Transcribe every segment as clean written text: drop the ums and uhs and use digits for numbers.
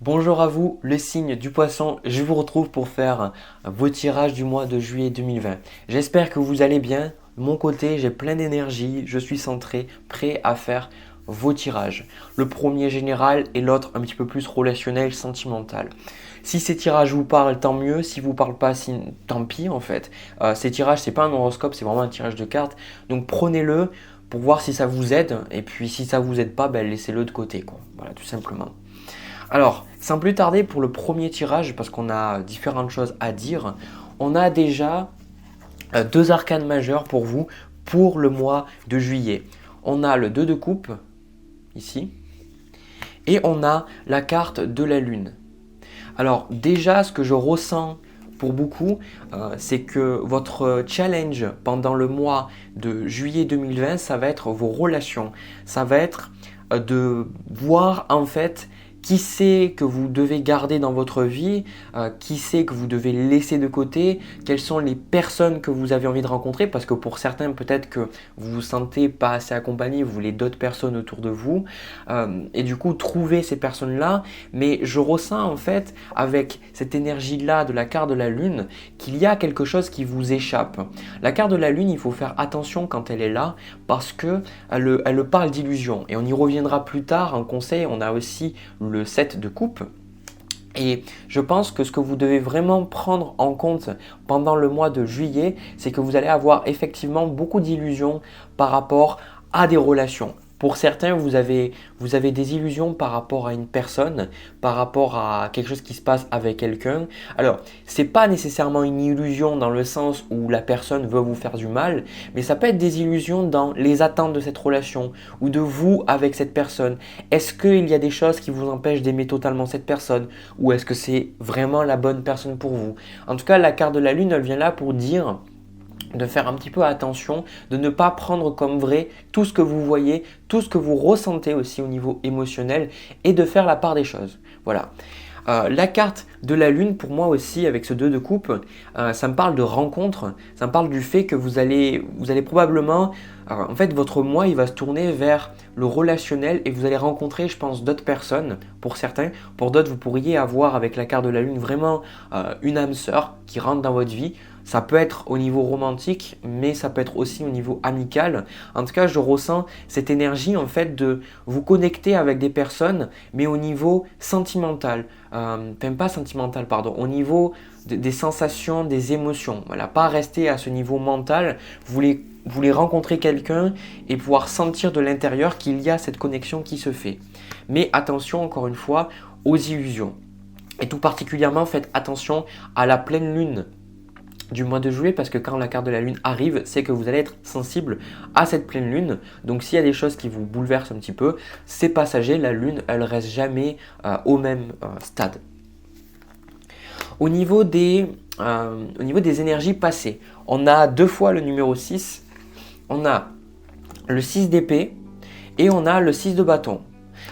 Bonjour à vous, le signe du poisson. Je vous retrouve pour faire vos tirages du mois de juillet 2020. J'espère que vous allez bien. De mon côté, j'ai plein d'énergie, je suis centré, prêt à faire vos tirages. Le premier général et l'autre un petit peu plus relationnel, sentimental. Si ces tirages vous parlent, tant mieux. Si vous parlent pas, tant pis en fait. Ces tirages, c'est pas un horoscope, c'est vraiment un tirage de cartes. Donc prenez-le pour voir si ça vous aide. Et puis si ça vous aide pas, laissez-le de côté, quoi. Voilà, tout simplement. Alors, sans plus tarder pour le premier tirage, parce qu'on a différentes choses à dire, on a déjà deux arcanes majeures pour vous pour le mois de juillet. On a le 2 de coupe, ici, et on a la carte de la lune. Alors déjà, ce que je ressens pour beaucoup, c'est que votre challenge pendant le mois de juillet 2020, ça va être vos relations. Ça va être de voir en fait qui c'est que vous devez garder dans votre vie, qui c'est que vous devez laisser de côté, quelles sont les personnes que vous avez envie de rencontrer, parce que pour certains peut-être que vous vous sentez pas assez accompagné, vous voulez d'autres personnes autour de vous, et du coup trouver ces personnes-là, mais je ressens en fait avec cette énergie-là de la carte de la lune qu'il y a quelque chose qui vous échappe. La carte de la lune, il faut faire attention quand elle est là, parce que elle parle d'illusion, et on y reviendra plus tard en conseil. On a aussi le 7 de coupe. Et je pense que ce que vous devez vraiment prendre en compte pendant le mois de juillet, c'est que vous allez avoir effectivement beaucoup d'illusions par rapport à des relations. Pour certains, vous avez des illusions par rapport à une personne, par rapport à quelque chose qui se passe avec quelqu'un. Alors, ce n'est pas nécessairement une illusion dans le sens où la personne veut vous faire du mal, mais ça peut être des illusions dans les attentes de cette relation ou de vous avec cette personne. Est-ce qu'il y a des choses qui vous empêchent d'aimer totalement cette personne ou est-ce que c'est vraiment la bonne personne pour vous? En tout cas, la carte de la lune, elle vient là pour dire de faire un petit peu attention, de ne pas prendre comme vrai tout ce que vous voyez, tout ce que vous ressentez aussi au niveau émotionnel et de faire la part des choses. Voilà. La carte de la lune, pour moi aussi, avec ce 2 de coupe, ça me parle de rencontre, ça me parle du fait que vous allez probablement, en fait, votre mois, il va se tourner vers le relationnel et vous allez rencontrer, je pense, d'autres personnes, pour certains. Pour d'autres, vous pourriez avoir, avec la carte de la lune, vraiment une âme sœur qui rentre dans votre vie. Ça peut être au niveau romantique, mais ça peut être aussi au niveau amical. En tout cas, je ressens cette énergie en fait de vous connecter avec des personnes, mais au niveau sentimental. Pas sentimental, pardon, au niveau des sensations, des émotions. Voilà, pas rester à ce niveau mental. Vous voulez rencontrer quelqu'un et pouvoir sentir de l'intérieur qu'il y a cette connexion qui se fait. Mais attention, encore une fois, aux illusions. Et tout particulièrement, faites attention à la pleine lune du mois de juillet, parce que quand la carte de la lune arrive, c'est que vous allez être sensible à cette pleine lune. Donc s'il y a des choses qui vous bouleversent un petit peu, c'est passager, la lune elle reste jamais au même stade. Au niveau des énergies passées, on a deux fois le numéro 6, on a le 6 d'épée et on a le 6 de bâton.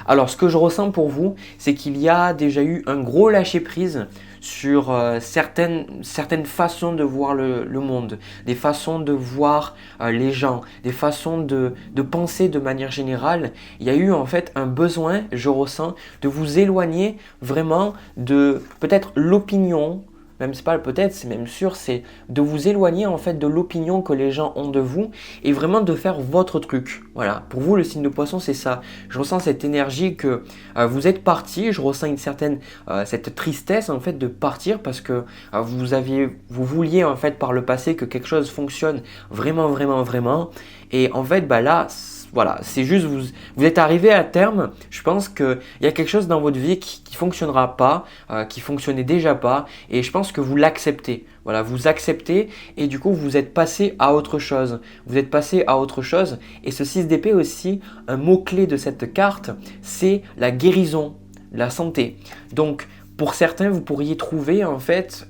Alors ce que je ressens pour vous, c'est qu'il y a déjà eu un gros lâcher prise sur certaines façons de voir le monde, des façons de voir les gens, des façons de penser de manière générale. Il y a eu en fait un besoin, je ressens, de vous éloigner vraiment de peut-être l'opinion. Même c'est pas peut-être, c'est même sûr, c'est de vous éloigner en fait de l'opinion que les gens ont de vous et vraiment de faire votre truc. Voilà, pour vous le signe de poisson c'est ça. Je ressens cette énergie que vous êtes parti, je ressens une certaine cette tristesse en fait de partir parce que vous vouliez en fait par le passé que quelque chose fonctionne vraiment vraiment vraiment et en fait là voilà, c'est juste vous êtes arrivé à terme. Je pense qu'il y a quelque chose dans votre vie qui fonctionnera pas, qui fonctionnait déjà pas, et je pense que vous l'acceptez. Voilà, vous acceptez et du coup vous êtes passé à autre chose. Vous êtes passé à autre chose et ce 6 d'épée aussi, un mot-clé de cette carte, c'est la guérison, la santé. Donc pour certains, vous pourriez trouver en fait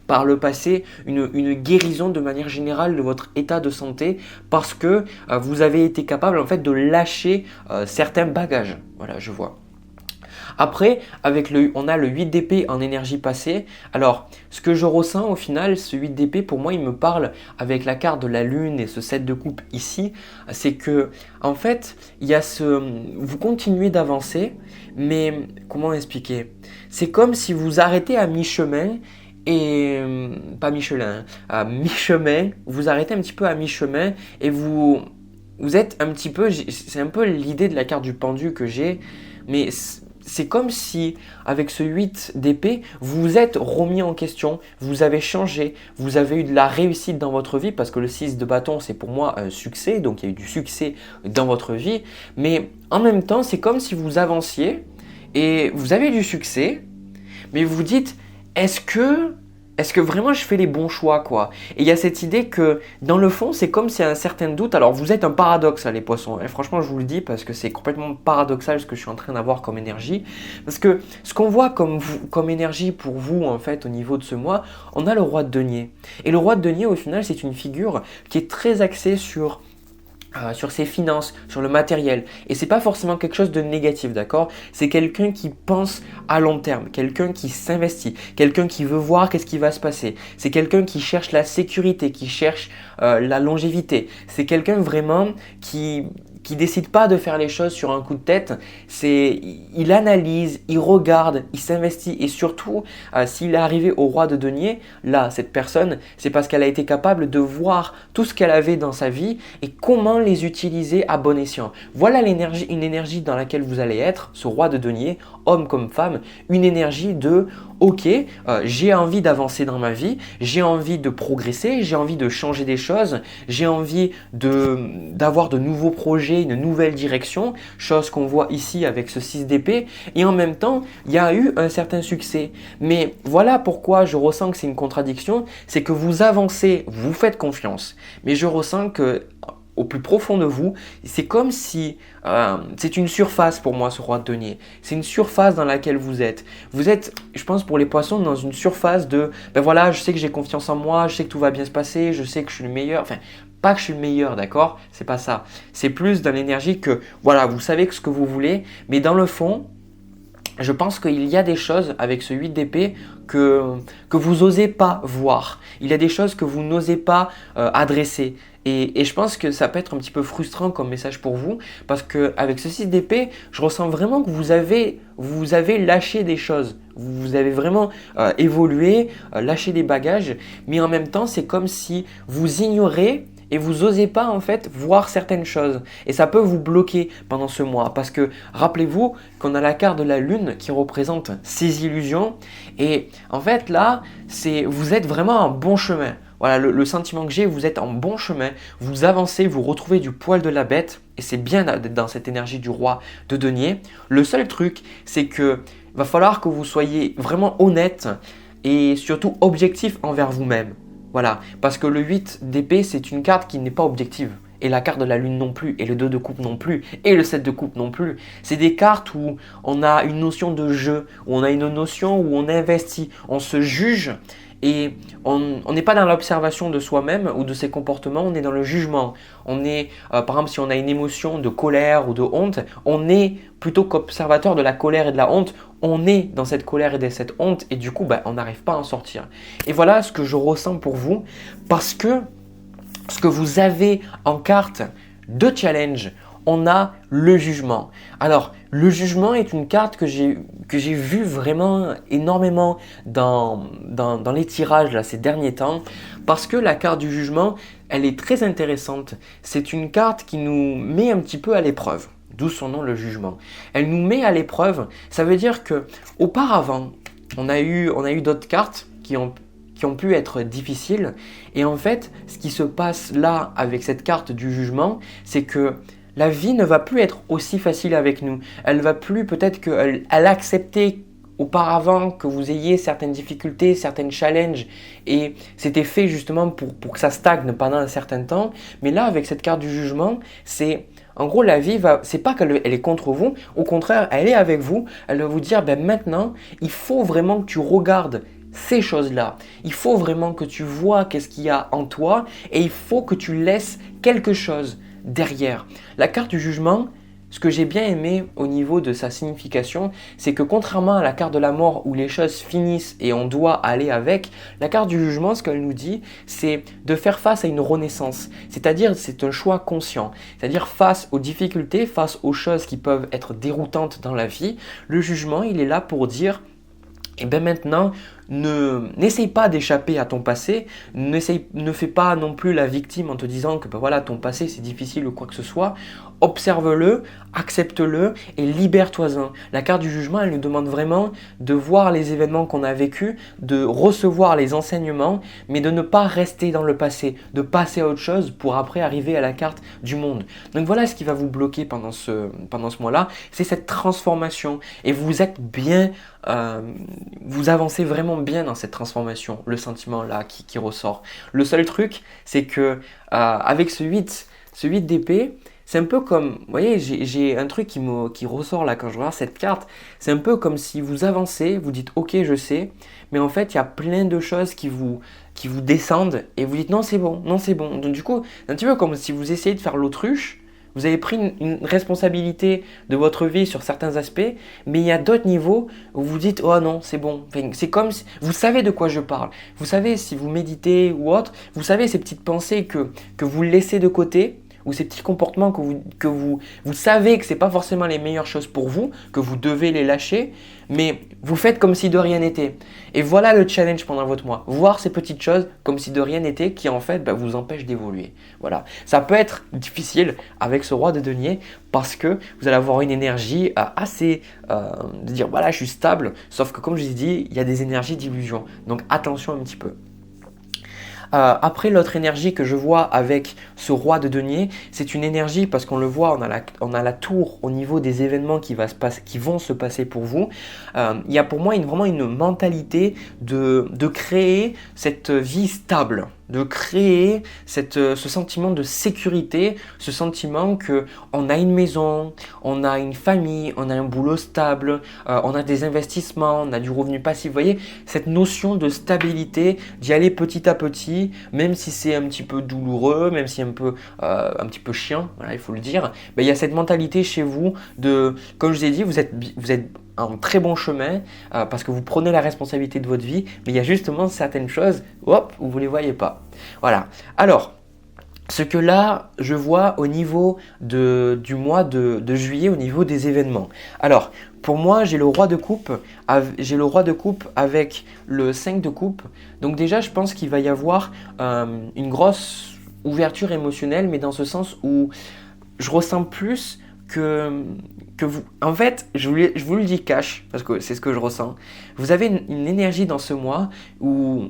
par le passé une guérison de manière générale de votre état de santé parce que vous avez été capable en fait de lâcher certains bagages. Voilà, je vois. Après, on a le 8 d'épée en énergie passée. Alors, ce que je ressens au final, ce 8 d'épée, pour moi, il me parle avec la carte de la lune et ce 7 de coupe ici. C'est que, en fait, vous continuez d'avancer, mais comment expliquer? C'est comme si vous arrêtez à mi-chemin et pas Michelin, hein, à mi-chemin, vous arrêtez un petit peu à mi-chemin et vous êtes un petit peu, c'est un peu l'idée de la carte du pendu que j'ai, mais c'est comme si avec ce 8 d'épée, vous vous êtes remis en question, vous avez changé, vous avez eu de la réussite dans votre vie parce que le 6 de bâton, c'est pour moi un succès, donc il y a eu du succès dans votre vie, mais en même temps, c'est comme si vous avanciez et vous avez du succès, mais vous vous dites, est-ce que vraiment je fais les bons choix quoi? Et il y a cette idée que dans le fond, c'est comme s'il y a un certain doute. Alors vous êtes un paradoxe là les poissons. Et franchement, je vous le dis parce que c'est complètement paradoxal ce que je suis en train d'avoir comme énergie. Parce que ce qu'on voit comme énergie pour vous en fait au niveau de ce mois, on a le roi de denier. Et le roi de denier au final, c'est une figure qui est très axée sur ses finances, sur le matériel. Et c'est pas forcément quelque chose de négatif, d'accord? C'est quelqu'un qui pense à long terme, quelqu'un qui s'investit, quelqu'un qui veut voir qu'est-ce qui va se passer. C'est quelqu'un qui cherche la sécurité, qui cherche la longévité. C'est quelqu'un vraiment qui décide pas de faire les choses sur un coup de tête. Il analyse, il regarde, il s'investit et surtout, s'il est arrivé au roi de denier, là, cette personne, c'est parce qu'elle a été capable de voir tout ce qu'elle avait dans sa vie et comment les utiliser à bon escient. Voilà une énergie dans laquelle vous allez être, ce roi de denier, homme comme femme, une énergie de ok, j'ai envie d'avancer dans ma vie, j'ai envie de progresser, j'ai envie de changer des choses, j'ai envie d'avoir de nouveaux projets, une nouvelle direction, chose qu'on voit ici avec ce 6 d'épée. Et en même temps, il y a eu un certain succès. Mais voilà pourquoi je ressens que c'est une contradiction, c'est que vous avancez, vous faites confiance. Mais je ressens que au plus profond de vous, c'est comme si c'est une surface pour moi ce roi de denier. C'est une surface dans laquelle vous êtes. Vous êtes, je pense pour les poissons, dans une surface de ben voilà, je sais que j'ai confiance en moi, je sais que tout va bien se passer, je sais que je suis le meilleur. Enfin, pas que je suis le meilleur, d'accord? C'est pas ça. C'est plus dans l'énergie que voilà, vous savez ce que vous voulez, mais dans le fond, je pense qu'il y a des choses avec ce 8 d'épée que vous n'osez pas voir. Il y a des choses que vous n'osez pas adresser. Et je pense que ça peut être un petit peu frustrant comme message pour vous parce qu'avec ce 6 d'épée, je ressens vraiment que vous avez lâché des choses. Vous avez vraiment évolué, lâché des bagages, mais en même temps, c'est comme si vous ignorez et vous n'osez pas en fait voir certaines choses. Et ça peut vous bloquer pendant ce mois parce que rappelez-vous qu'on a la carte de la lune qui représente ces illusions et en fait là, vous êtes vraiment en bon chemin. Voilà, le sentiment que j'ai, vous êtes en bon chemin, vous avancez, vous retrouvez du poil de la bête et c'est bien d'être dans cette énergie du roi de denier. Le seul truc, c'est que va falloir que vous soyez vraiment honnête et surtout objectif envers vous-même. Voilà, parce que le 8 d'épée, c'est une carte qui n'est pas objective. Et la carte de la lune non plus, et le 2 de coupe non plus, et le 7 de coupe non plus. C'est des cartes où on a une notion de jeu, où on a une notion où on investit, on se juge et on n'est pas dans l'observation de soi-même ou de ses comportements, on est dans le jugement. On est, par exemple, si on a une émotion de colère ou de honte, on est plutôt qu'observateur de la colère et de la honte, on est dans cette colère et de cette honte et du coup, on n'arrive pas à en sortir. Et voilà ce que je ressens pour vous parce que ce que vous avez en carte de challenge, on a le jugement. Alors, le jugement est une carte que j'ai vue vraiment énormément dans les tirages là, ces derniers temps parce que la carte du jugement, elle est très intéressante. C'est une carte qui nous met un petit peu à l'épreuve, d'où son nom, le jugement. Elle nous met à l'épreuve, ça veut dire que auparavant, on a eu d'autres cartes qui ont pu être difficiles et en fait, ce qui se passe là avec cette carte du jugement, c'est que la vie ne va plus être aussi facile avec nous. Elle va plus peut-être qu'elle accepter auparavant que vous ayez certaines difficultés, certains challenges et c'était fait justement pour que ça stagne pendant un certain temps. Mais là, avec cette carte du jugement, c'est en gros la vie c'est pas qu'elle est contre vous, au contraire, elle est avec vous. Elle va vous dire maintenant, il faut vraiment que tu regardes ces choses-là. Il faut vraiment que tu vois qu'est-ce qu'il y a en toi et il faut que tu laisses quelque chose derrière. La carte du jugement, ce que j'ai bien aimé au niveau de sa signification, c'est que contrairement à la carte de la mort où les choses finissent et on doit aller avec, la carte du jugement, ce qu'elle nous dit, c'est de faire face à une renaissance. C'est-à-dire, c'est un choix conscient. C'est-à-dire, face aux difficultés, face aux choses qui peuvent être déroutantes dans la vie, le jugement, il est là pour dire, et bien maintenant, n'essaye pas d'échapper à ton passé, ne fais pas non plus la victime en te disant que ben voilà, ton passé c'est difficile ou quoi que ce soit. Observe-le, accepte-le et libère-toi-en. La carte du jugement, elle nous demande vraiment de voir les événements qu'on a vécus, de recevoir les enseignements, mais de ne pas rester dans le passé, de passer à autre chose pour après arriver à la carte du monde. Donc voilà ce qui va vous bloquer pendant ce mois-là, c'est cette transformation. Et vous êtes bien, vous avancez vraiment bien dans cette transformation, le sentiment là qui ressort. Le seul truc, c'est que avec ce 8 d'épée, c'est un peu comme, vous voyez, j'ai un truc qui ressort là quand je regarde cette carte. C'est un peu comme si vous avancez, vous dites ok je sais, mais en fait il y a plein de choses qui vous descendent et vous dites non c'est bon, non c'est bon. Donc du coup, c'est un petit peu comme si vous essayez de faire l'autruche. Vous avez pris une responsabilité de votre vie sur certains aspects, mais il y a d'autres niveaux où vous dites « Oh non, c'est bon ». Enfin, c'est comme si vous savez de quoi je parle. Vous savez, si vous méditez ou autre, vous savez ces petites pensées que vous laissez de côté ou ces petits comportements que vous savez que ce n'est pas forcément les meilleures choses pour vous, que vous devez les lâcher, mais vous faites comme si de rien n'était. Et voilà le challenge pendant votre mois. Voir ces petites choses comme si de rien n'était qui en fait vous empêchent d'évoluer. Voilà. Ça peut être difficile avec ce roi de denier parce que vous allez avoir une énergie assez de dire voilà je suis stable, sauf que comme je vous ai dit, il y a des énergies d'illusion. Donc attention un petit peu. Après, l'autre énergie que je vois avec ce roi de denier, c'est une énergie parce qu'on le voit, on a la tour au niveau des événements qui vont se passer pour vous. Il y a pour moi vraiment une mentalité de créer cette vie stable, de créer ce sentiment de sécurité, ce sentiment qu'on a une maison, on a une famille, on a un boulot stable, on a des investissements, on a du revenu passif. Vous voyez, cette notion de stabilité, d'y aller petit à petit, même si c'est un petit peu douloureux, même si un petit peu chiant, voilà, il faut le dire, il y a cette mentalité chez vous de, comme je vous ai dit, vous êtes un très bon chemin parce que vous prenez la responsabilité de votre vie, mais il y a justement certaines choses, hop, vous ne les voyez pas. Voilà. Alors, ce que là, je vois au niveau du mois de juillet, au niveau des événements. Alors, pour moi, j'ai le roi de coupe avec le 5 de coupe. Donc déjà, je pense qu'il va y avoir une grosse ouverture émotionnelle, mais dans ce sens où je ressens plus que vous, en fait, je vous le dis cash, parce que c'est ce que je ressens. Vous avez une énergie dans ce mois où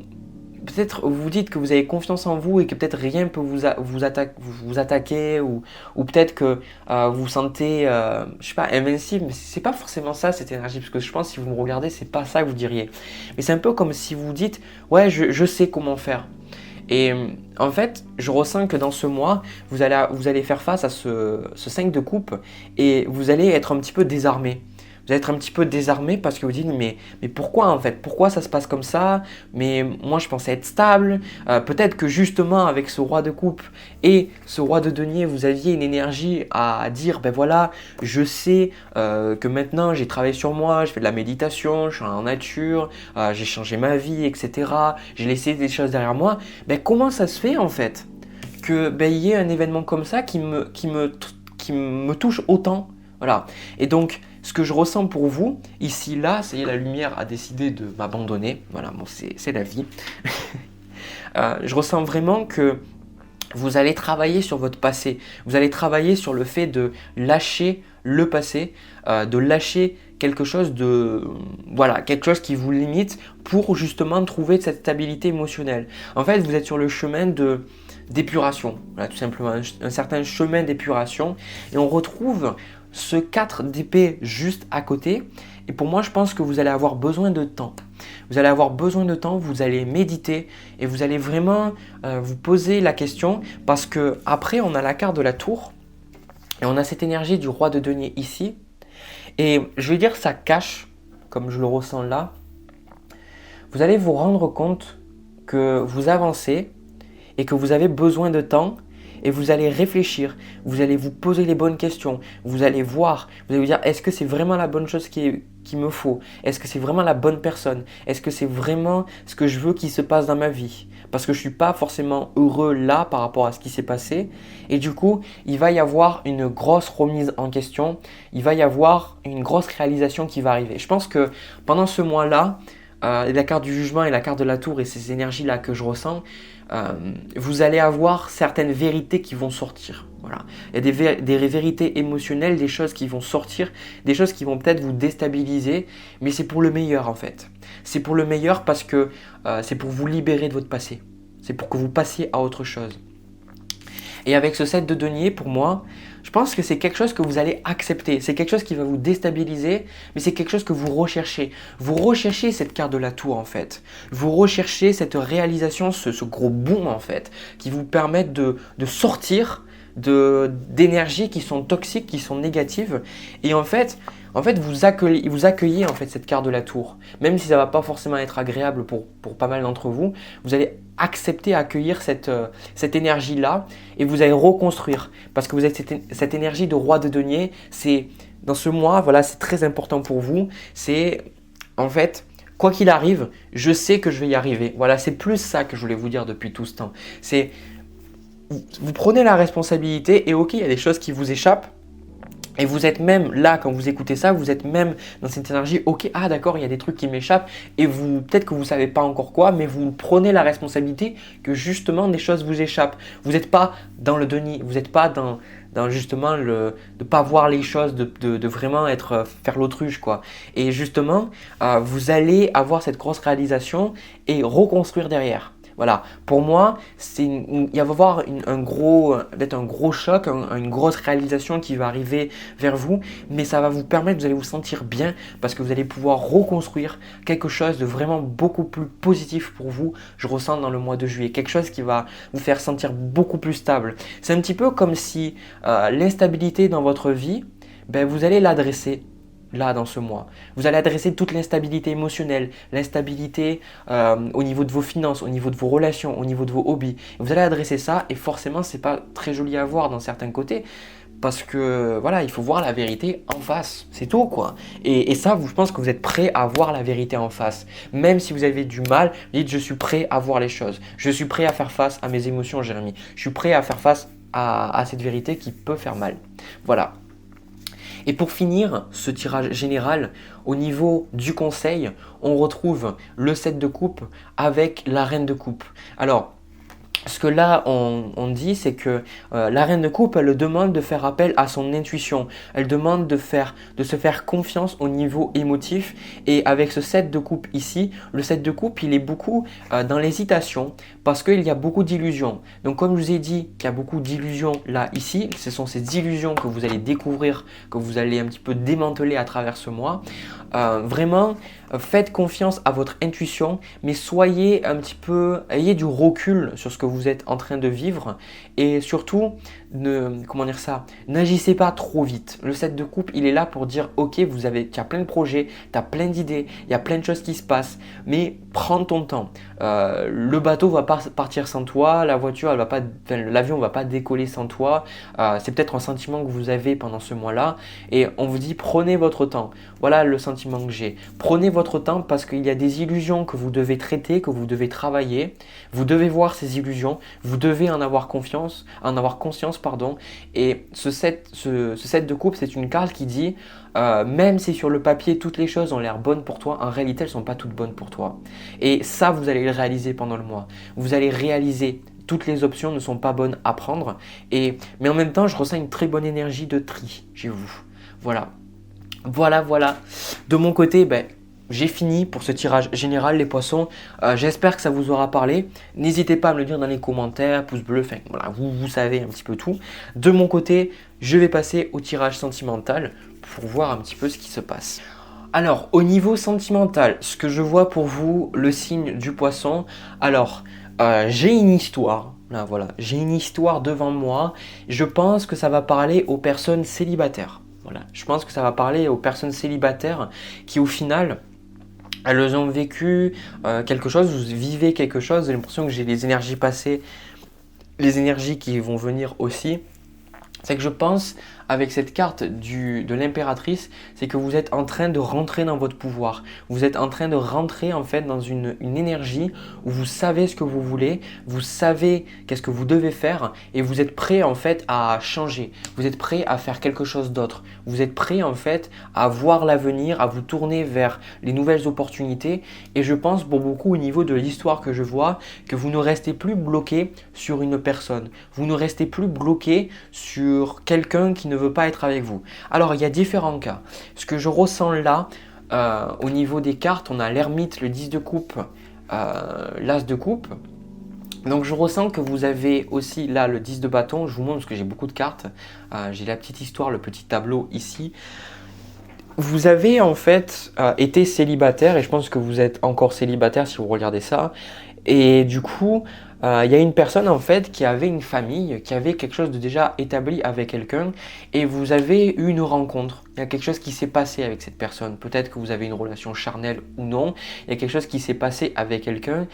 peut-être vous vous dites que vous avez confiance en vous et que peut-être rien ne peut vous attaquer ou peut-être que vous vous sentez, je sais pas, invincible, mais c'est pas forcément ça cette énergie, parce que je pense que si vous me regardez, c'est pas ça que vous diriez. Mais c'est un peu comme si vous vous dites, ouais, je sais comment faire. Et en fait, je ressens que dans ce mois, vous allez faire face à ce 5 de coupe et vous allez être un petit peu désarmé. Vous allez être un petit peu désarmé parce que vous dites mais pourquoi en fait? Pourquoi ça se passe comme ça? Mais moi je pensais être stable. Peut-être que justement avec ce roi de coupe et ce roi de denier, vous aviez une énergie à dire ben voilà, je sais que maintenant j'ai travaillé sur moi, je fais de la méditation, je suis en nature, j'ai changé ma vie, etc. J'ai laissé des choses derrière moi. Ben comment ça se fait en fait que il y ait un événement comme ça qui me touche autant? Voilà. Et donc, ce que je ressens pour vous, ici, là, ça y est, la lumière a décidé de m'abandonner. Voilà, bon, c'est la vie. Je ressens vraiment que vous allez travailler sur votre passé. Vous allez travailler sur le fait de lâcher le passé, de lâcher quelque chose quelque chose qui vous limite pour justement trouver cette stabilité émotionnelle. En fait, vous êtes sur le chemin d'épuration, voilà, tout simplement, un certain chemin d'épuration. Et on retrouve ce 4 d'épée juste à côté. Et pour moi, je pense que vous allez avoir besoin de temps. Vous allez avoir besoin de temps, vous allez méditer et vous allez vraiment vous poser la question parce que après, on a la carte de la tour et on a cette énergie du roi de denier ici. Et je vais dire, ça cache, comme je le ressens là. Vous allez vous rendre compte que vous avancez et que vous avez besoin de temps, et vous allez réfléchir, vous allez vous poser les bonnes questions, vous allez voir, vous allez vous dire est-ce que c'est vraiment la bonne chose qu'il me faut? Est-ce que c'est vraiment la bonne personne? Est-ce que c'est vraiment ce que je veux qu'il se passe dans ma vie? Parce que je ne suis pas forcément heureux là par rapport à ce qui s'est passé. Et du coup, il va y avoir une grosse remise en question. Il va y avoir une grosse réalisation qui va arriver. Je pense que pendant ce mois-là, la carte du jugement et la carte de la tour et ces énergies-là que je ressens, vous allez avoir certaines vérités qui vont sortir. Voilà. Il y a des vérités émotionnelles, des choses qui vont sortir, des choses qui vont peut-être vous déstabiliser, mais c'est pour le meilleur en fait. C'est pour le meilleur parce que c'est pour vous libérer de votre passé. C'est pour que vous passiez à autre chose. Et avec ce 7 de denier, pour moi, je pense que c'est quelque chose que vous allez accepter. C'est quelque chose qui va vous déstabiliser, mais c'est quelque chose que vous recherchez. Vous recherchez cette carte de la tour en fait. Vous recherchez cette réalisation, ce gros boom en fait, qui vous permettent de sortir d'énergies qui sont toxiques, qui sont négatives. Et en fait vous accueillez en fait cette carte de la tour. Même si ça ne va pas forcément être agréable pour pas mal d'entre vous, vous allez accepter, accueillir cette énergie-là et vous allez reconstruire. Parce que vous avez cette énergie de roi de denier. C'est dans ce mois, voilà, c'est très important pour vous. C'est en fait, quoi qu'il arrive, je sais que je vais y arriver. Voilà, c'est plus ça que je voulais vous dire depuis tout ce temps. C'est vous prenez la responsabilité et ok, il y a des choses qui vous échappent. Et vous êtes même là, quand vous écoutez ça, vous êtes même dans cette énergie, ok, ah d'accord, il y a des trucs qui m'échappent et peut-être que vous ne savez pas encore quoi, mais vous prenez la responsabilité que justement des choses vous échappent. Vous n'êtes pas dans le déni, vous n'êtes pas dans justement de ne pas voir les choses, de vraiment faire l'autruche quoi. Et justement, vous allez avoir cette grosse réalisation et reconstruire derrière. Voilà, pour moi, il va y avoir peut-être un gros choc, une grosse réalisation qui va arriver vers vous, mais ça va vous permettre, vous allez vous sentir bien parce que vous allez pouvoir reconstruire quelque chose de vraiment beaucoup plus positif pour vous, je ressens dans le mois de juillet, quelque chose qui va vous faire sentir beaucoup plus stable. C'est un petit peu comme si l'instabilité dans votre vie, vous allez l'adresser. Là, dans ce mois, vous allez adresser toute l'instabilité émotionnelle, l'instabilité au niveau de vos finances, au niveau de vos relations, au niveau de vos hobbies. Vous allez adresser ça et forcément, c'est pas très joli à voir dans certains côtés parce que voilà, il faut voir la vérité en face, c'est tout quoi. Et ça, je pense que vous êtes prêt à voir la vérité en face. Même si vous avez du mal, dites je suis prêt à voir les choses. Je suis prêt à faire face à mes émotions, Jérémy. Je suis prêt à faire face à cette vérité qui peut faire mal. Voilà. Et pour finir ce tirage général, au niveau du conseil, on retrouve le 7 de coupe avec la reine de coupe. Alors, ce que là on dit, c'est que la reine de coupe, elle demande de faire appel à son intuition. Elle demande de se faire confiance au niveau émotif. Et avec ce 7 de coupe ici, le 7 de coupe, il est beaucoup dans l'hésitation parce qu'il y a beaucoup d'illusions. Donc comme je vous ai dit qu'il y a beaucoup d'illusions là, ici, ce sont ces illusions que vous allez découvrir, que vous allez un petit peu démanteler à travers ce mois. Vraiment, faites confiance à votre intuition, mais ayez du recul sur ce que vous êtes en train de vivre et surtout, n'agissez pas trop vite. Le 7 de coupe, il est là pour dire ok, tu as plein de projets, tu as plein d'idées, il y a plein de choses qui se passent, mais prends ton temps. Le bateau va pas partir sans toi, l'avion va pas décoller sans toi. C'est peut-être un sentiment que vous avez pendant ce mois-là et on vous dit prenez votre temps. Voilà le sentiment que j'ai. Prenez votre temps parce qu'il y a des illusions que vous devez traiter, que vous devez travailler. Vous devez voir ces illusions, vous devez en avoir conscience, et ce 7 de coupe, c'est une carte qui dit même si sur le papier toutes les choses ont l'air bonnes pour toi, en réalité elles ne sont pas toutes bonnes pour toi. Et ça, vous allez le réaliser pendant le mois. Vous allez réaliser toutes les options ne sont pas bonnes à prendre. Mais en même temps, je ressens une très bonne énergie de tri chez vous. Voilà. De mon côté, j'ai fini pour ce tirage général les poissons. J'espère que ça vous aura parlé. N'hésitez pas à me le dire dans les commentaires, pouce bleu, voilà, vous savez un petit peu tout. De mon côté, je vais passer au tirage sentimental pour voir un petit peu ce qui se passe. Alors, au niveau sentimental, ce que je vois pour vous, le signe du poisson. Alors, j'ai une histoire. Là, voilà, j'ai une histoire devant moi. Je pense que ça va parler aux personnes célibataires. Voilà, je pense que ça va parler aux personnes célibataires qui, au final, elles ont vécu quelque chose, vous vivez quelque chose, j'ai l'impression que j'ai les énergies passées les énergies qui vont venir aussi, c'est que je pense, avec cette carte de l'impératrice, c'est que vous êtes en train de rentrer dans votre pouvoir. Vous êtes en train de rentrer en fait dans une énergie où vous savez ce que vous voulez, vous savez qu'est-ce que vous devez faire et vous êtes prêt en fait à changer. Vous êtes prêt à faire quelque chose d'autre. Vous êtes prêt en fait à voir l'avenir, à vous tourner vers les nouvelles opportunités. Et je pense pour beaucoup au niveau de l'histoire que je vois, que vous ne restez plus bloqué sur une personne. Vous ne restez plus bloqué sur quelqu'un qui ne veut pas être avec vous. Alors, il y a différents cas. Ce que je ressens là, au niveau des cartes, on a l'ermite, le 10 de coupe, l'as de coupe. Donc, je ressens que vous avez aussi là le 10 de bâton. Je vous montre parce que j'ai beaucoup de cartes. J'ai la petite histoire, le petit tableau ici. Vous avez en fait été célibataire et je pense que vous êtes encore célibataire si vous regardez ça. Et du coup, il y a une personne en fait qui avait une famille, qui avait quelque chose de déjà établi avec quelqu'un et vous avez eu une rencontre. Il y a quelque chose qui s'est passé avec cette personne. Peut-être que vous avez une relation charnelle ou non. Il y a quelque chose qui s'est passé avec quelqu'un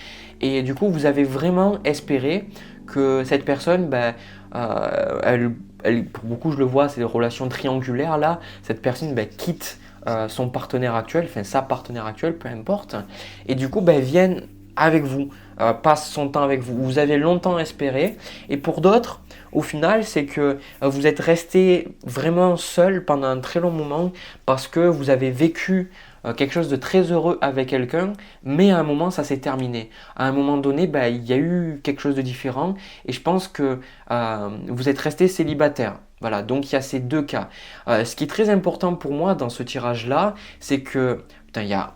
et du coup, vous avez vraiment espéré que cette personne, pour beaucoup je le vois, c'est des relations triangulaires là, cette personne quitte son partenaire actuel, enfin sa partenaire actuelle, peu importe, et du coup viennent avec vous, passe son temps avec vous. Vous avez longtemps espéré et pour d'autres, au final, c'est que vous êtes resté vraiment seul pendant un très long moment parce que vous avez vécu quelque chose de très heureux avec quelqu'un, mais à un moment, ça s'est terminé. À un moment donné, il y a eu quelque chose de différent et je pense que vous êtes resté célibataire. Voilà, donc il y a ces deux cas. Ce qui est très important pour moi dans ce tirage-là, c'est que, il y a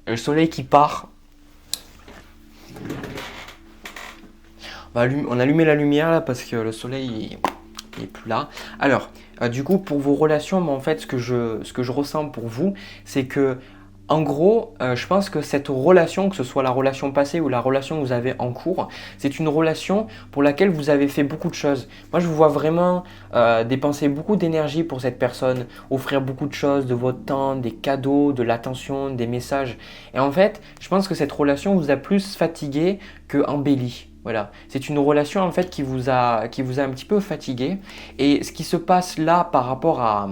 le soleil qui part. On a allumé la lumière là parce que le soleil est plus là. Alors, du coup, pour vos relations, en fait, ce que je ressens pour vous, c'est que, en gros, je pense que cette relation, que ce soit la relation passée ou la relation que vous avez en cours, c'est une relation pour laquelle vous avez fait beaucoup de choses. Moi, je vous vois vraiment dépenser beaucoup d'énergie pour cette personne, offrir beaucoup de choses, de votre temps, des cadeaux, de l'attention, des messages. Et en fait, je pense que cette relation vous a plus fatigué que embelli. Voilà, c'est une relation en fait qui vous a un petit peu fatigué. Et ce qui se passe là par rapport à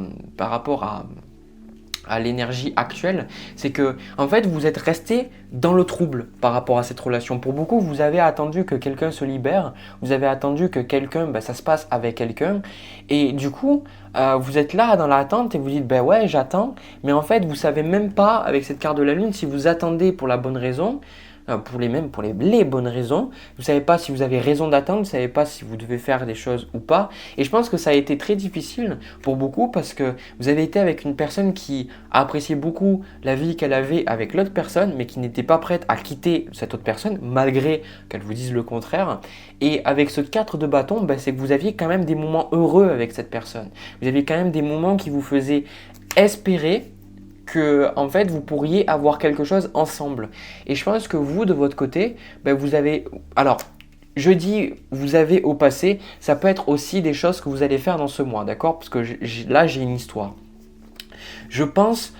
l'énergie actuelle, c'est que en fait vous êtes resté dans le trouble par rapport à cette relation. Pour beaucoup, vous avez attendu que quelqu'un se libère, vous avez attendu que quelqu'un, ça se passe avec quelqu'un, et du coup, vous êtes là dans l'attente et vous dites ouais j'attends, mais en fait vous savez même pas avec cette carte de la lune si vous attendez pour la bonne raison. Pour les bonnes raisons. Vous ne savez pas si vous avez raison d'attendre, vous ne savez pas si vous devez faire des choses ou pas. Et je pense que ça a été très difficile pour beaucoup parce que vous avez été avec une personne qui a apprécié beaucoup la vie qu'elle avait avec l'autre personne, mais qui n'était pas prête à quitter cette autre personne, malgré qu'elle vous dise le contraire. Et avec ce 4 de bâton, c'est que vous aviez quand même des moments heureux avec cette personne. Vous aviez quand même des moments qui vous faisaient espérer que en fait vous pourriez avoir quelque chose ensemble. Et je pense que vous de votre côté, vous avez, alors je dis vous avez au passé, ça peut être aussi des choses que vous allez faire dans ce mois, d'accord? Parce que là j'ai une histoire. Je pense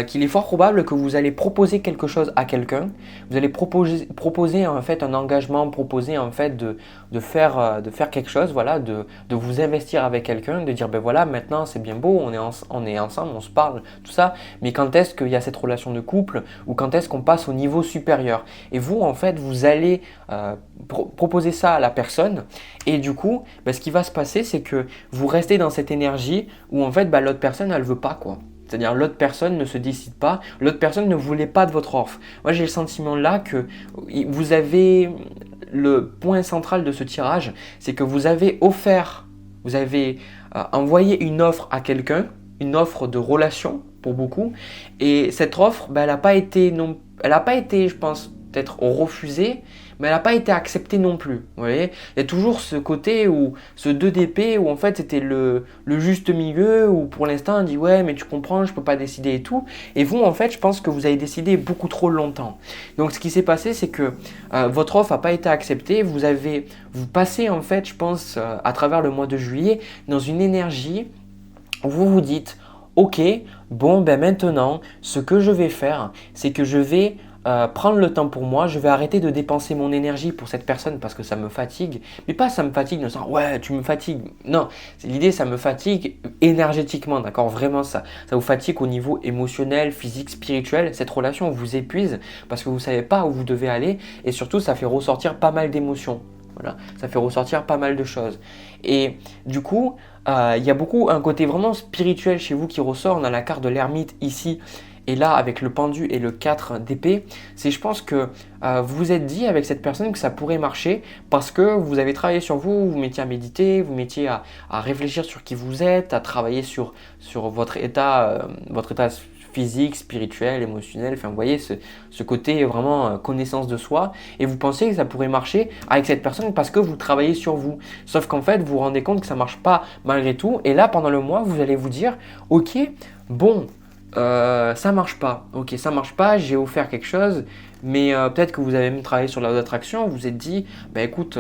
qu'il est fort probable que vous allez proposer quelque chose à quelqu'un, vous allez proposer en fait un engagement, proposer en fait de faire quelque chose, voilà, de vous investir avec quelqu'un, de dire voilà maintenant c'est bien beau, on est ensemble, on se parle, tout ça, mais quand est-ce qu'il y a cette relation de couple ou quand est-ce qu'on passe au niveau supérieur? Et vous en fait vous allez proposer ça à la personne et du coup ce qui va se passer c'est que vous restez dans cette énergie où en fait l'autre personne elle veut pas quoi. C'est-à-dire l'autre personne ne se décide pas, l'autre personne ne voulait pas de votre offre. Moi j'ai le sentiment là que vous avez le point central de ce tirage, c'est que vous avez envoyé une offre à quelqu'un, une offre de relation pour beaucoup, et cette offre, elle n'a pas été, je pense, peut-être refusée, mais elle n'a pas été acceptée non plus. Vous voyez, il y a toujours ce côté où ce 2 d'épée où en fait c'était le juste milieu où pour l'instant on dit ouais mais tu comprends je peux pas décider et tout. Et vous en fait je pense que vous avez décidé beaucoup trop longtemps. Donc ce qui s'est passé c'est que votre offre n'a pas été acceptée. Vous passez en fait je pense à travers le mois de juillet dans une énergie où vous vous dites ok bon maintenant ce que je vais faire c'est que je vais prendre le temps pour moi, je vais arrêter de dépenser mon énergie pour cette personne parce que ça me fatigue. Mais pas ça me fatigue dans le sens ouais tu me fatigues. Non, l'idée ça me fatigue énergétiquement, d'accord? Vraiment ça. Ça vous fatigue au niveau émotionnel, physique, spirituel. Cette relation vous épuise parce que vous ne savez pas où vous devez aller et surtout ça fait ressortir pas mal d'émotions. Voilà, ça fait ressortir pas mal de choses. Et du coup, il y a beaucoup un côté vraiment spirituel chez vous qui ressort. On a la carte de l'ermite ici. Et là, avec le pendu et le 4 d'épée, c'est je pense que vous vous êtes dit avec cette personne que ça pourrait marcher parce que vous avez travaillé sur vous, vous mettiez à méditer, vous mettiez à réfléchir sur qui vous êtes, à travailler sur votre état physique, spirituel, émotionnel. Enfin, vous voyez ce côté vraiment connaissance de soi. Et vous pensez que ça pourrait marcher avec cette personne parce que vous travaillez sur vous. Sauf qu'en fait, vous vous rendez compte que ça ne marche pas malgré tout. Et là, pendant le mois, vous allez vous dire, ok, bon, ça marche pas. Ok, ça marche pas, j'ai offert quelque chose, mais peut-être que vous avez même travaillé sur la loi d'attraction, vous vous êtes dit, bah écoute,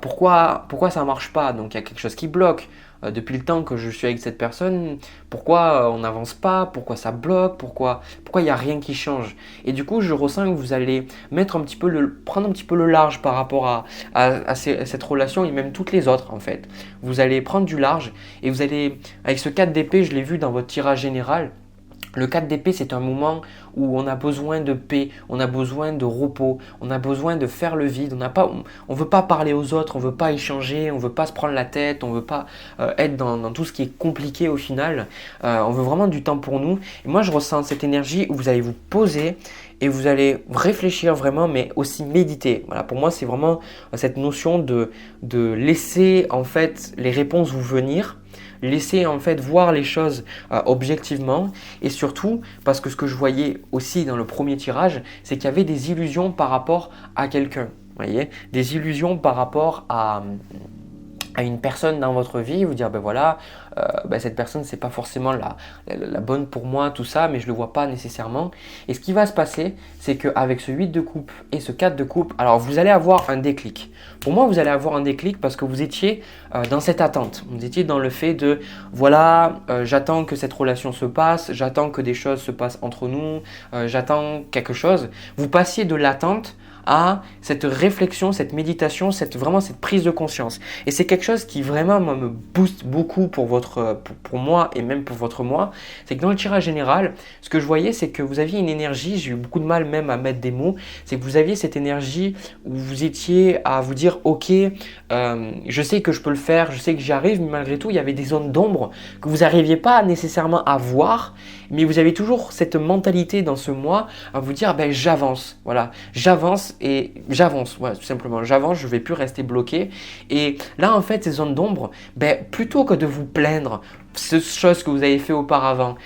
pourquoi ça marche pas? Donc il y a quelque chose qui bloque. Depuis le temps que je suis avec cette personne, pourquoi on n'avance pas? Pourquoi ça bloque? Pourquoi il n'y a rien qui change? Et du coup, je ressens que vous allez prendre un petit peu le large par rapport à cette relation et même toutes les autres en fait. Vous allez prendre du large et vous allez, avec ce 4 d'épée, je l'ai vu dans votre tirage général. Le 4 d'épée, c'est un moment où on a besoin de paix, on a besoin de repos, on a besoin de faire le vide. On ne veut pas parler aux autres, on ne veut pas échanger, on ne veut pas se prendre la tête, on ne veut pas être dans tout ce qui est compliqué au final. On veut vraiment du temps pour nous. Et moi, je ressens cette énergie où vous allez vous poser et vous allez réfléchir vraiment, mais aussi méditer. Voilà, pour moi, c'est vraiment cette notion de laisser en fait les réponses vous venir. Laisser en fait voir les choses objectivement et surtout parce que ce que je voyais aussi dans le premier tirage, c'est qu'il y avait des illusions par rapport à quelqu'un. Vous voyez, des illusions par rapport à une personne dans votre vie, vous dire ben voilà, cette personne c'est pas forcément la bonne pour moi, tout ça, mais je le vois pas nécessairement. Et ce qui va se passer, c'est qu'avec ce 8 de coupe et ce 4 de coupe, alors vous allez avoir un déclic. Pour moi, vous allez avoir un déclic parce que vous étiez dans cette attente. Vous étiez dans le fait de voilà, j'attends que cette relation se passe, j'attends que des choses se passent entre nous, j'attends quelque chose. Vous passiez de l'attente à cette réflexion, cette méditation, vraiment cette prise de conscience. Et c'est quelque chose qui vraiment me booste beaucoup pour moi et même pour votre moi. C'est que dans le tirage général, ce que je voyais, c'est que vous aviez une énergie, j'ai eu beaucoup de mal même à mettre des mots, c'est que vous aviez cette énergie où vous étiez à vous dire ok, je sais que je peux le faire, je sais que j'y arrive, mais malgré tout, il y avait des zones d'ombre que vous n'arriviez pas nécessairement à voir, mais vous avez toujours cette mentalité dans ce mois à vous dire ben, j'avance, voilà, j'avance et j'avance, voilà, tout simplement, j'avance, je ne vais plus rester bloqué. Et là, en fait, ces zones d'ombre, ben, plutôt que de vous plaindre, ces choses que vous avez fait auparavant,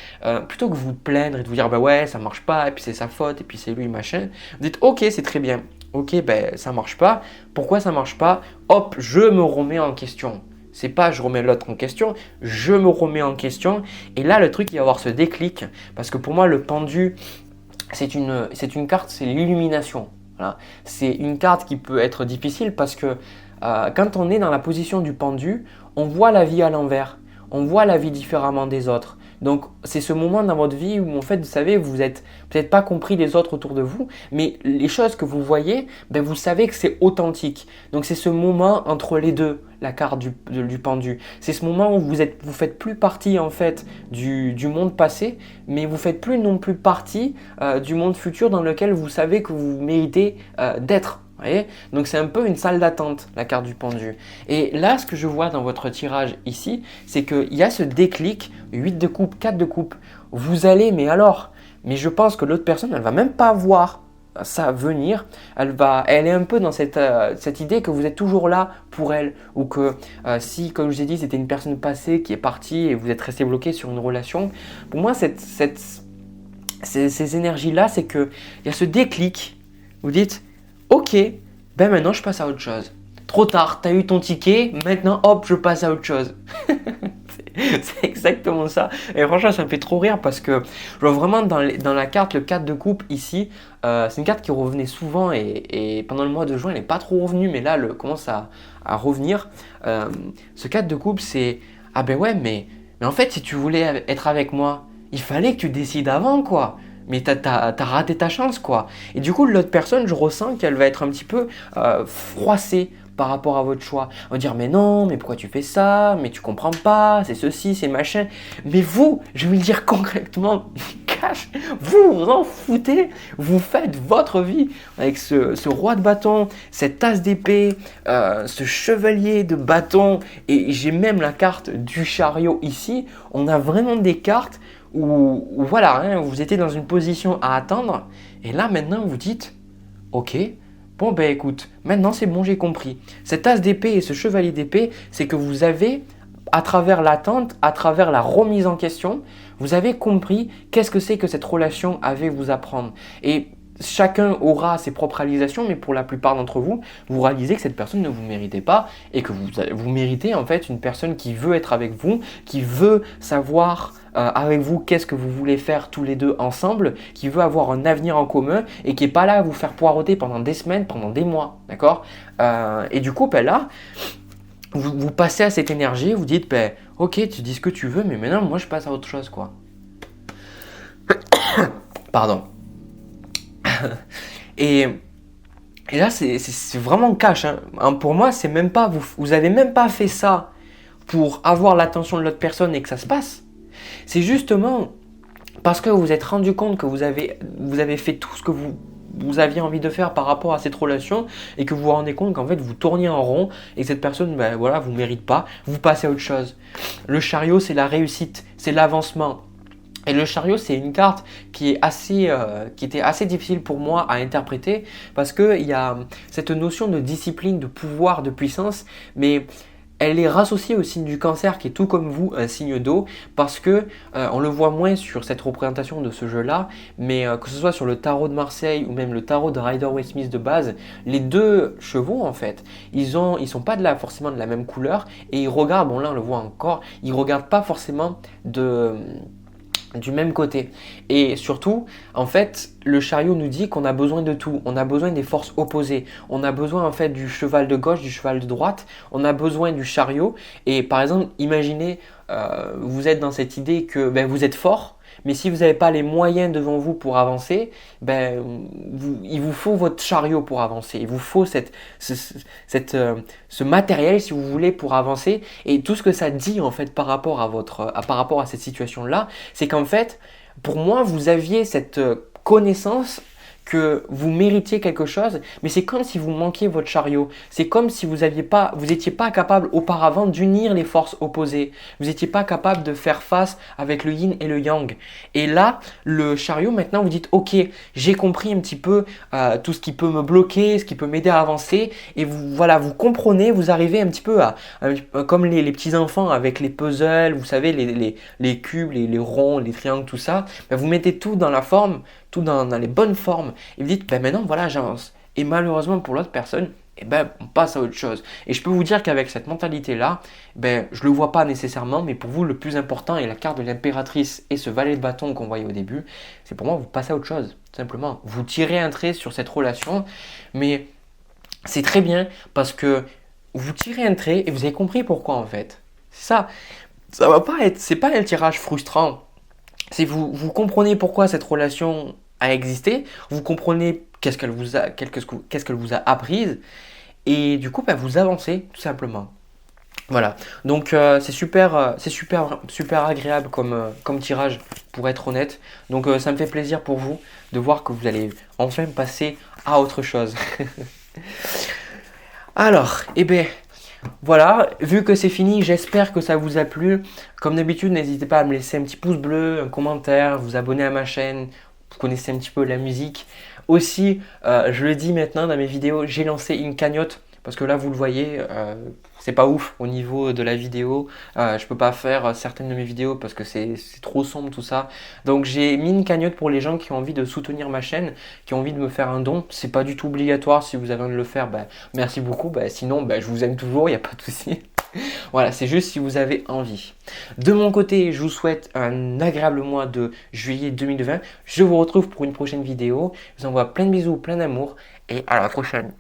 plutôt que vous plaindre et de vous dire ben ouais, ça marche pas, et puis c'est sa faute, et puis c'est lui, machin, vous dites ok, c'est très bien, ok, ben ça marche pas, pourquoi ça marche pas? Hop, je me remets en question. C'est pas je remets l'autre en question, je me remets en question. Et là, le truc, il va y avoir ce déclic. Parce que pour moi, le pendu, c'est une carte, c'est l'illumination. Voilà. C'est une carte qui peut être difficile parce que quand on est dans la position du pendu, on voit la vie à l'envers. On voit la vie différemment des autres. Donc, c'est ce moment dans votre vie où, en fait, vous savez, vous n'êtes peut-être pas compris des autres autour de vous, mais les choses que vous voyez, ben, vous savez que c'est authentique. Donc, c'est ce moment entre les deux, la carte du pendu. C'est ce moment où vous faites plus partie, en fait, du monde passé, mais vous faites plus non plus partie du monde futur dans lequel vous savez que vous méritez d'être. Voyez, donc c'est un peu une salle d'attente, la carte du pendu. Et là, ce que je vois dans votre tirage ici, c'est qu'il y a ce déclic, 8 de coupe, 4 de coupe. Vous allez, mais je pense que l'autre personne, elle ne va même pas voir ça venir. Elle est un peu dans cette idée que vous êtes toujours là pour elle. Ou que si, comme je vous ai dit, c'était une personne passée qui est partie et vous êtes resté bloqué sur une relation. Pour moi, ces énergies-là, c'est qu'il y a ce déclic. Vous dites, ok, ben maintenant je passe à autre chose. Trop tard, tu as eu ton ticket, maintenant hop, je passe à autre chose. C'est exactement ça. Et franchement, ça me fait trop rire parce que je vois vraiment dans la carte, le 4 de coupe ici, c'est une carte qui revenait souvent et pendant le mois de juin, elle n'est pas trop revenue, mais là, elle commence à revenir. Ce 4 de coupe, c'est ah ben ouais, mais en fait, si tu voulais être avec moi, il fallait que tu décides avant quoi. mais t'as raté ta chance quoi. Et du coup, l'autre personne, je ressens qu'elle va être un petit peu froissée par rapport à votre choix. On va dire mais non, mais pourquoi tu fais ça? Mais tu comprends pas, c'est ceci, c'est machin. Mais vous, je vais le dire concrètement, cash, vous vous en foutez, vous faites votre vie avec ce roi de bâton, cette as d'épée, ce chevalier de bâton, et j'ai même la carte du chariot ici. On a vraiment des cartes où voilà, hein, vous étiez dans une position à attendre, et là maintenant vous dites, ok, bon ben écoute, maintenant c'est bon, j'ai compris. Cette as d'épée et ce chevalier d'épée, c'est que vous avez, à travers l'attente, à travers la remise en question, vous avez compris qu'est-ce que c'est que cette relation avait vous apprendre. Et chacun aura ses propres réalisations, mais pour la plupart d'entre vous, vous réalisez que cette personne ne vous méritait pas et que vous méritez en fait une personne qui veut être avec vous, qui veut savoir avec vous qu'est-ce que vous voulez faire tous les deux ensemble, qui veut avoir un avenir en commun et qui n'est pas là à vous faire poireauter pendant des semaines, pendant des mois, d'accord. Et du coup, ben là, vous passez à cette énergie, vous dites, ben, ok, tu dis ce que tu veux, mais maintenant, moi, je passe à autre chose, quoi. Pardon. Et là, c'est vraiment cash. Hein. Pour moi, c'est même pas, vous avez même pas fait ça pour avoir l'attention de l'autre personne et que ça se passe. C'est justement parce que vous vous êtes rendu compte que vous avez fait tout ce que vous aviez envie de faire par rapport à cette relation et que vous vous rendez compte qu'en fait vous tournez en rond et que cette personne, ben voilà, vous mérite pas, vous passez à autre chose. Le chariot, c'est la réussite, c'est l'avancement. Et le chariot, c'est une carte qui était assez difficile pour moi à interpréter parce qu'il y a cette notion de discipline, de pouvoir, de puissance, mais elle est rassociée au signe du Cancer qui est tout comme vous un signe d'eau parce que on le voit moins sur cette représentation de ce jeu-là, mais que ce soit sur le tarot de Marseille ou même le tarot de Rider-Waite-Smith de base, les deux chevaux en fait, ils sont pas forcément de la même couleur et ils regardent, bon là on le voit encore, ils regardent pas forcément du même côté. Et surtout, en fait, le chariot nous dit qu'on a besoin de tout. On a besoin des forces opposées. On a besoin en fait du cheval de gauche, du cheval de droite. On a besoin du chariot. Et par exemple, imaginez, vous êtes dans cette idée que ben, vous êtes fort, mais si vous n'avez pas les moyens devant vous pour avancer, ben, il vous faut votre chariot pour avancer. Il vous faut ce matériel, si vous voulez, pour avancer. Et tout ce que ça dit en fait par rapport à cette situation-là, c'est qu'en fait, pour moi, vous aviez cette connaissance que vous méritiez quelque chose, mais c'est comme si vous manquiez votre chariot. C'est comme si vous n'étiez pas capable auparavant d'unir les forces opposées. Vous n'étiez pas capable de faire face avec le yin et le yang. Et là, le chariot, maintenant, vous dites, ok, j'ai compris un petit peu tout ce qui peut me bloquer, ce qui peut m'aider à avancer. Et vous comprenez, vous arrivez un petit peu comme les petits enfants avec les puzzles, vous savez, les cubes, les ronds, les triangles, tout ça. Ben, vous mettez tout dans la forme, tout dans les bonnes formes, et vous dites, ben maintenant, voilà, j'avance. Et malheureusement pour l'autre personne, eh ben, on passe à autre chose. Et je peux vous dire qu'avec cette mentalité-là, ben, je ne le vois pas nécessairement, mais pour vous, le plus important est la carte de l'impératrice et ce valet de bâton qu'on voyait au début. C'est pour moi, vous passez à autre chose, tout simplement. Vous tirez un trait sur cette relation, mais c'est très bien parce que vous tirez un trait et vous avez compris pourquoi en fait. Ça va pas être, c'est pas un tirage frustrant. Si vous comprenez pourquoi cette relation a existé, vous comprenez qu'est-ce qu'elle vous a apprise, et du coup, ben, vous avancez tout simplement. Voilà. Donc c'est super agréable comme tirage, pour être honnête. Donc ça me fait plaisir pour vous de voir que vous allez enfin passer à autre chose. Alors, eh bien, voilà, vu que c'est fini, j'espère que ça vous a plu. Comme d'habitude, n'hésitez pas à me laisser un petit pouce bleu, un commentaire, vous abonner à ma chaîne. Vous connaissez un petit peu la musique. Aussi, je le dis maintenant dans mes vidéos, j'ai lancé une cagnotte. Parce que là, vous le voyez, c'est pas ouf au niveau de la vidéo. Je peux pas faire certaines de mes vidéos parce que c'est trop sombre tout ça. Donc j'ai mis une cagnotte pour les gens qui ont envie de soutenir ma chaîne, qui ont envie de me faire un don. C'est pas du tout obligatoire. Si vous avez envie de le faire, ben, merci beaucoup. Ben, sinon, ben, je vous aime toujours, il n'y a pas de souci. Voilà, c'est juste si vous avez envie. De mon côté, je vous souhaite un agréable mois de juillet 2020. Je vous retrouve pour une prochaine vidéo. Je vous envoie plein de bisous, plein d'amour et à la prochaine.